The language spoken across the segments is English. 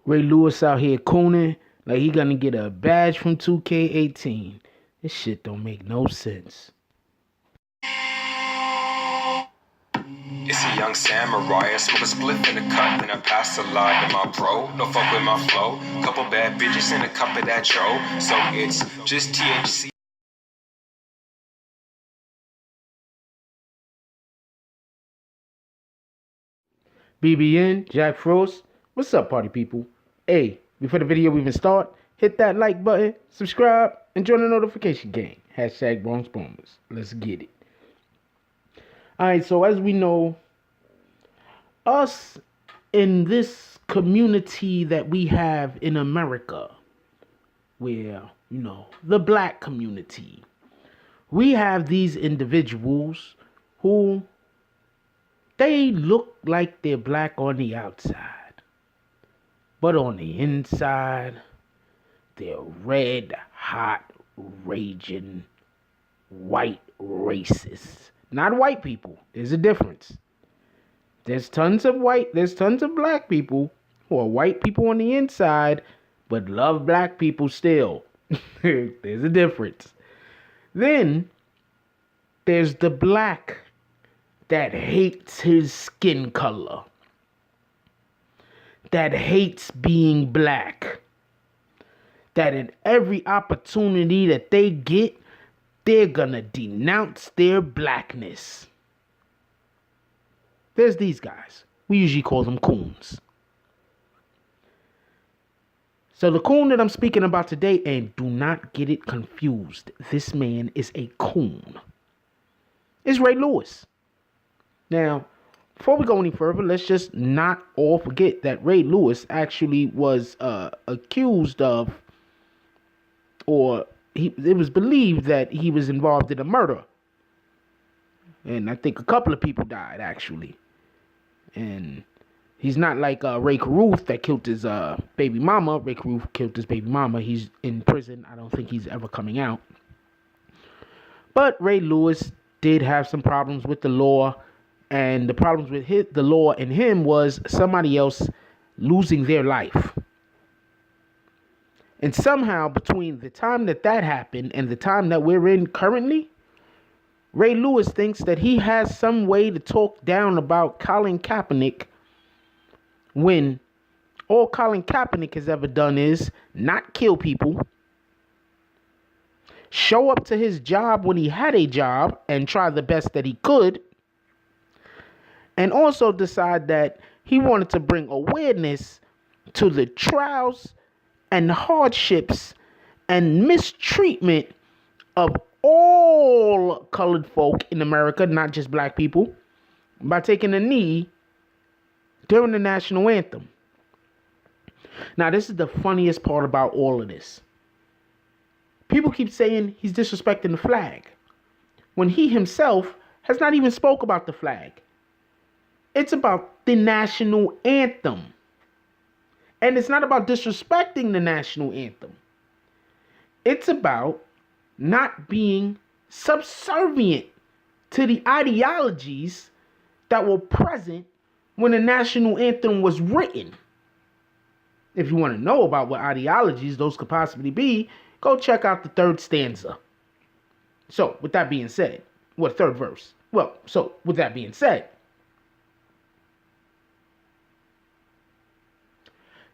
Ray Lewis out here cooning like he gonna get a badge from 2K18. This shit don't make no sense. It's a young samurai, I smoke a spliff in the cut, then I pass a line to my bro. No fuck with my flow. Couple bad bitches and a cup of that tro. So it's just THC. BBN, Jack Frost, what's up, party people? Hey, before the video even start, hit that like button, subscribe, and join the notification gang. Hashtag Bronx Bombers. Let's get it. Alright, so as we know, us in this community that we have in America, where, the black community, we have these individuals who they look like they're black on the outside, but on the inside, they're red, hot, raging, white racists. Not white people. There's a difference. There's tons of black people who are white people on the inside, but love black people still. There's a difference. Then there's the black that hates his skin color, that hates being black, that in every opportunity that they get, they're gonna denounce their blackness. There's these guys. We usually call them coons. So the coon that I'm speaking about today, and do not get it confused, this man is a coon, is Ray Lewis. Now, before we go any further, let's just not all forget that Ray Lewis actually was accused of, or it was believed that he was involved in a murder. And I think a couple of people died, actually. And he's not like Ray Caruth that killed his baby mama. Ray Caruth killed his baby mama. He's in prison. I don't think he's ever coming out. But Ray Lewis did have some problems with the law. And the problems with the law and him was somebody else losing their life. And somehow between the time that happened and the time that we're in currently, Ray Lewis thinks that he has some way to talk down about Colin Kaepernick when all Colin Kaepernick has ever done is not kill people, show up to his job when he had a job and try the best that he could, and also decide that he wanted to bring awareness to the trials and hardships and mistreatment of all colored folk in America, not just black people, by taking a knee during the national anthem. Now, this is the funniest part about all of this. People keep saying he's disrespecting the flag, when he himself has not even spoke about the flag. It's about the national anthem. And it's not about disrespecting the national anthem. It's about not being subservient to the ideologies that were present when the national anthem was written. If you want to know about what ideologies those could possibly be, go check out the third stanza. So, with that being said, third verse. With that being said,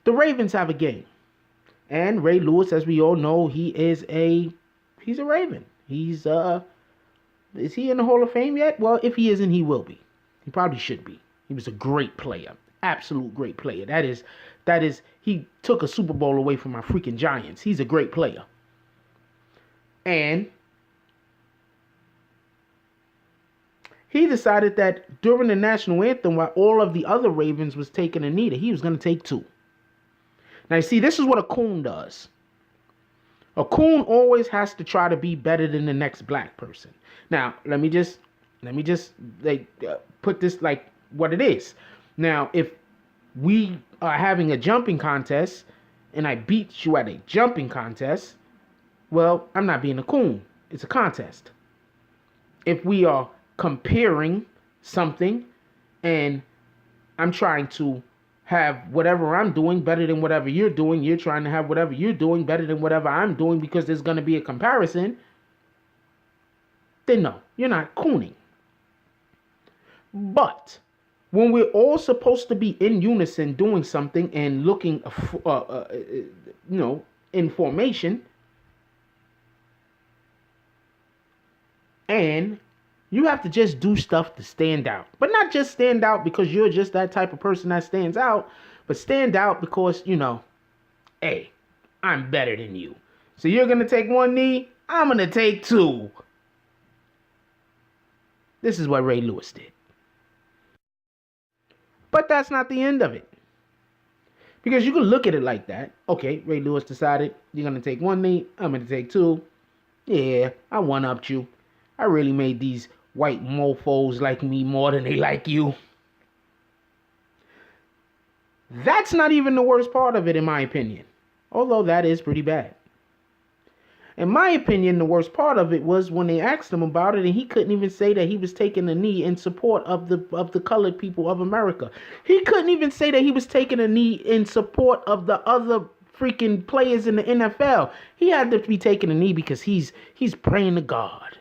the Ravens have a game. And Ray Lewis, as we all know, he's a Raven. Is he in the Hall of Fame yet? Well, if he isn't, he will be. He probably should be. He was a great player. Absolute great player. That is, he took a Super Bowl away from my freaking Giants. He's a great player. And he decided that during the national anthem, while all of the other Ravens was taking a knee, that he was going to take two. Now, you see, this is what a coon does. A coon always has to try to be better than the next black person. Now, let me just put this like what it is. Now, if we are having a jumping contest and I beat you at a jumping contest, well, I'm not being a coon. It's a contest. If we are comparing something and I'm trying to have whatever I'm doing better than whatever you're doing. You're trying to have whatever you're doing better than whatever I'm doing because there's going to be a comparison. Then no, you're not cooning. But when we're all supposed to be in unison doing something and looking, in formation, and you have to just do stuff to stand out. But not just stand out because you're just that type of person that stands out, but stand out because, hey, I'm better than you. So you're going to take one knee, I'm going to take two. This is what Ray Lewis did. But that's not the end of it. Because you can look at it like that. Okay, Ray Lewis decided you're going to take one knee, I'm going to take two. Yeah, I one-upped you. I really made these white mofos like me more than they like you. That's not even the worst part of it, in my opinion. Although that is pretty bad. In my opinion, the worst part of it was when they asked him about it and he couldn't even say that he was taking a knee in support of the colored people of America. He couldn't even say that he was taking a knee in support of the other freaking players in the NFL. He had to be taking a knee because he's praying to God.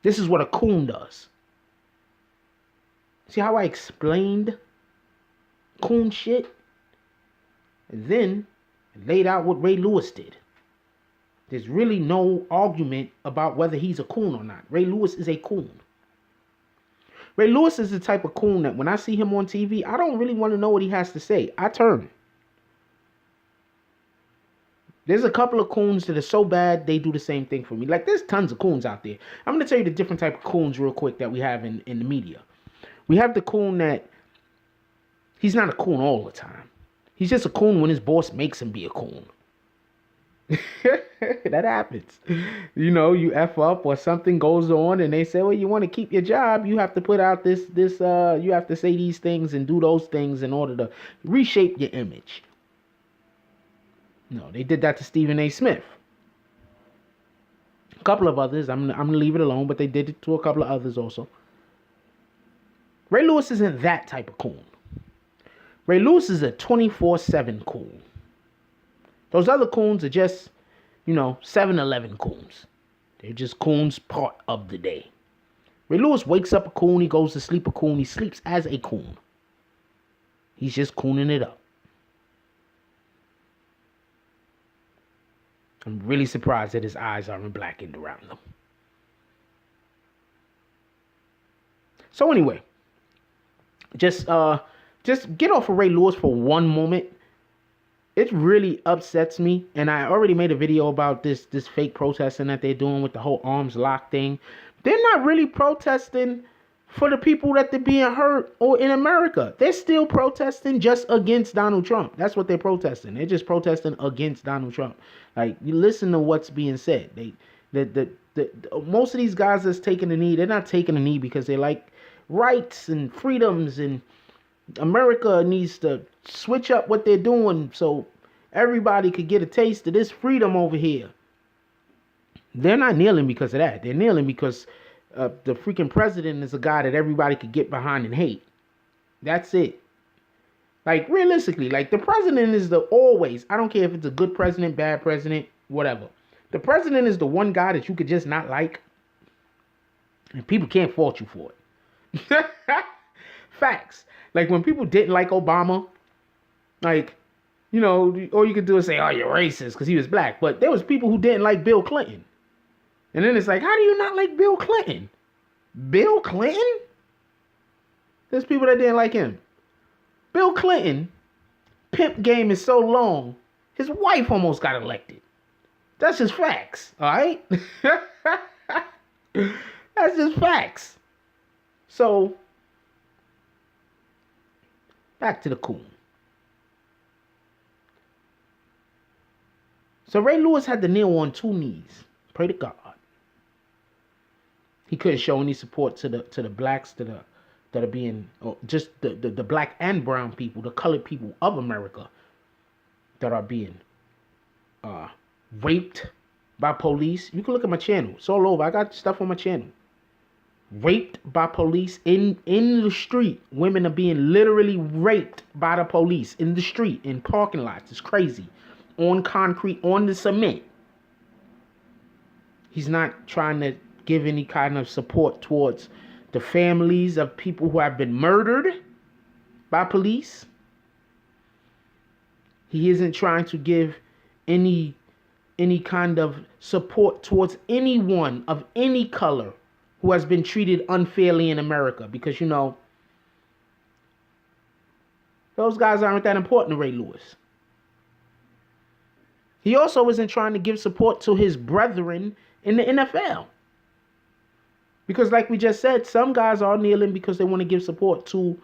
This is what a coon does. See how I explained coon shit? And then laid out what Ray Lewis did. There's really no argument about whether he's a coon or not. Ray Lewis is a coon. Ray Lewis is the type of coon that when I see him on TV, I don't really want to know what he has to say. I turn. There's a couple of coons that are so bad, they do the same thing for me. Like, there's tons of coons out there. I'm going to tell you the different type of coons real quick that we have in the media. We have the coon that, he's not a coon all the time. He's just a coon when his boss makes him be a coon. That happens. You F up or something goes on and they say, well, you want to keep your job, you have to put out this, you have to say these things and do those things in order to reshape your image. No, they did that to Stephen A. Smith. A couple of others. I'm going to leave it alone, but they did it to a couple of others also. Ray Lewis isn't that type of coon. Ray Lewis is a 24/7 coon. Those other coons are just, 7-Eleven coons. They're just coons part of the day. Ray Lewis wakes up a coon, he goes to sleep a coon, he sleeps as a coon. He's just cooning it up. I'm really surprised that his eyes aren't blackened around them. So anyway, just get off of Ray Lewis for one moment. It really upsets me, and I already made a video about this fake protesting that they're doing with the whole arms lock thing. They're not really protesting for the people that they're being hurt or in America. They're still protesting just against Donald Trump. That's what they're protesting. They're just protesting against Donald Trump. Like, you listen to what's being said. Most of these guys that's taking a knee, they're not taking a knee because they like rights and freedoms, and America needs to switch up what they're doing so everybody could get a taste of this freedom over here. They're not kneeling because of that. They're kneeling because the freaking president is a guy that everybody could get behind and hate. That's it. Like, realistically, like, the president is always, I don't care if it's a good president, bad president, whatever. The president is the one guy that you could just not like, and people can't fault you for it. Facts. Like, when people didn't like Obama, like, all you could do is say, oh, you're racist because he was black. But there was people who didn't like Bill Clinton. And then it's like, how do you not like Bill Clinton? Bill Clinton? There's people that didn't like him. Bill Clinton, pimp game is so long, his wife almost got elected. That's just facts, all right? That's just facts. So, back to the coon. So Ray Lewis had to kneel on two knees, pray to God. He couldn't show any support to the blacks that are being, or just the black and brown people, the colored people of America that are being raped by police. You can look at my channel. It's all over. I got stuff on my channel. raped by police in the street. Women are being literally raped by the police in the street, in parking lots. It's crazy. On concrete, on the cement. He's not trying to give any kind of support towards the families of people who have been murdered by police. He isn't trying to give any kind of support towards anyone of any color who has been treated unfairly in America, because, you know, those guys aren't that important to Ray Lewis. He also isn't trying to give support to his brethren in the NFL. Because like we just said, some guys are kneeling because they want to give support to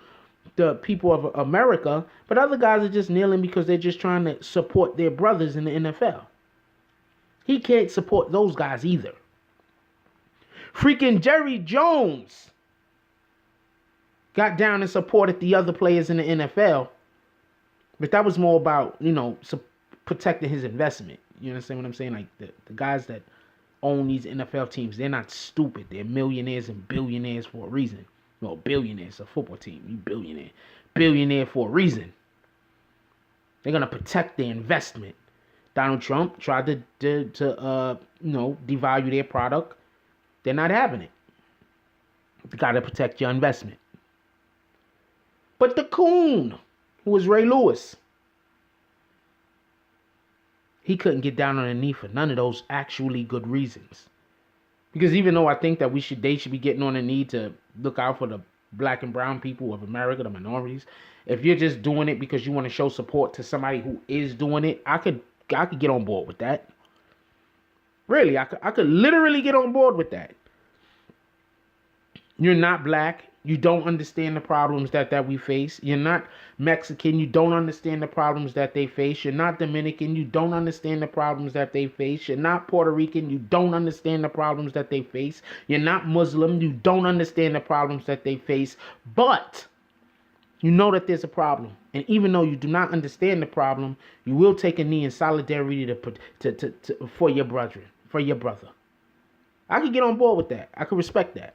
the people of America, but other guys are just kneeling because they're just trying to support their brothers in the NFL. He can't support those guys either. Freaking Jerry Jones got down and supported the other players in the NFL, but that was more about, you know, protecting his investment. You understand what I'm saying? Like the guys that own these NFL teams, they're not stupid. They're millionaires and billionaires for a reason. Well, billionaires, a football team, you billionaire. Billionaire for a reason. They're going to protect their investment. Donald Trump tried to devalue their product. They're not having it. You got to protect your investment. But the coon, who was Ray Lewis, he couldn't get down on a knee for none of those actually good reasons. Because even though I think that they should be getting on a knee to look out for the black and brown people of America, the minorities, if you're just doing it because you want to show support to somebody who is doing it, I could get on board with that. Really, I could literally get on board with that. You're not black. You don't understand the problems that we face. You're not Mexican. You don't understand the problems that they face. You're not Dominican. You don't understand the problems that they face. You're not Puerto Rican. You don't understand the problems that they face. You're not Muslim. You don't understand the problems that they face. But you know that there's a problem. And even though you do not understand the problem, you will take a knee in solidarity for your brother. I could get on board with that. I could respect that.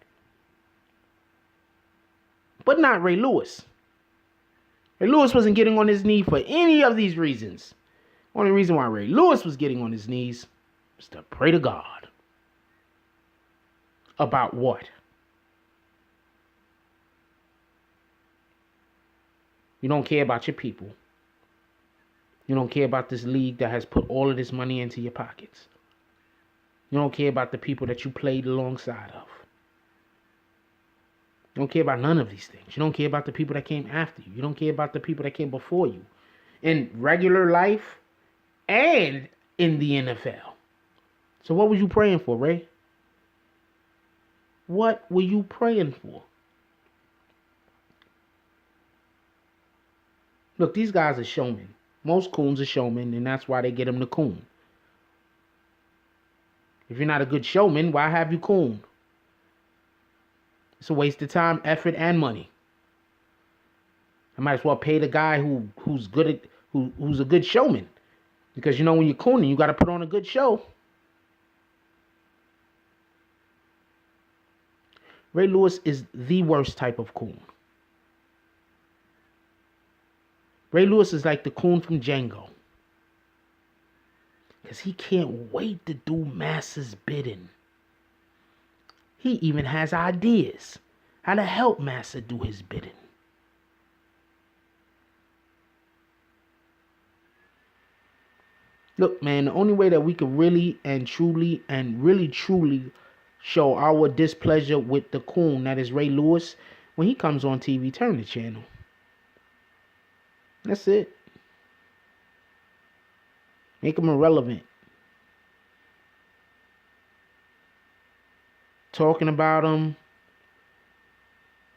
But not Ray Lewis. Ray Lewis wasn't getting on his knee for any of these reasons. Only reason why Ray Lewis was getting on his knees was to pray to God. About what? You don't care about your people. You don't care about this league that has put all of this money into your pockets. You don't care about the people that you played alongside of. You don't care about none of these things. You don't care about the people that came after you. You don't care about the people that came before you. In regular life and in the NFL. So what were you praying for, Ray? What were you praying for? Look, these guys are showmen. Most coons are showmen, and that's why they get them the coon. If you're not a good showman, why have you coon? It's a waste of time, effort, and money. I might as well pay the guy who's a good showman. Because you know when you're cooning, you got to put on a good show. Ray Lewis is the worst type of coon. Ray Lewis is like the coon from Django. Because he can't wait to do Master's bidding. He even has ideas how to help Master do his bidding. Look, man, the only way that we can really truly show our displeasure with the coon that is Ray Lewis, when he comes on TV, turn the channel. That's it. Make him irrelevant. Talking about him,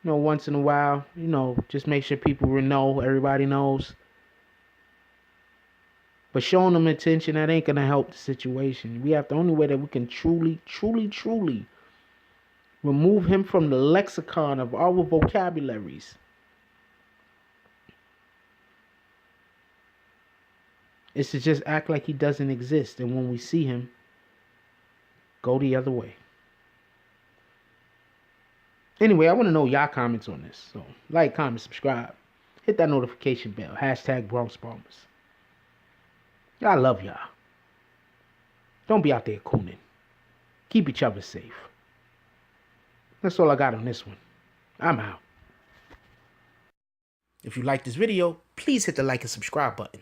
once in a while, just make sure people know, everybody knows. But showing them attention, that ain't going to help the situation. The only way that we can truly remove him from the lexicon of our vocabularies is to just act like he doesn't exist. And when we see him, go the other way. Anyway, I want to know y'all comments on this. So, like, comment, subscribe. Hit that notification bell. Hashtag Bronx Bombers. I love y'all. Don't be out there cooning. Keep each other safe. That's all I got on this one. I'm out. If you like this video, please hit the like and subscribe button.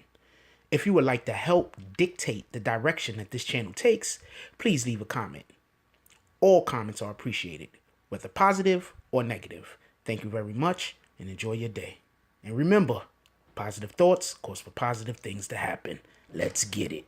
If you would like to help dictate the direction that this channel takes, please leave a comment. All comments are appreciated, whether positive or negative. Thank you very much and enjoy your day. And remember, positive thoughts cause for positive things to happen. Let's get it.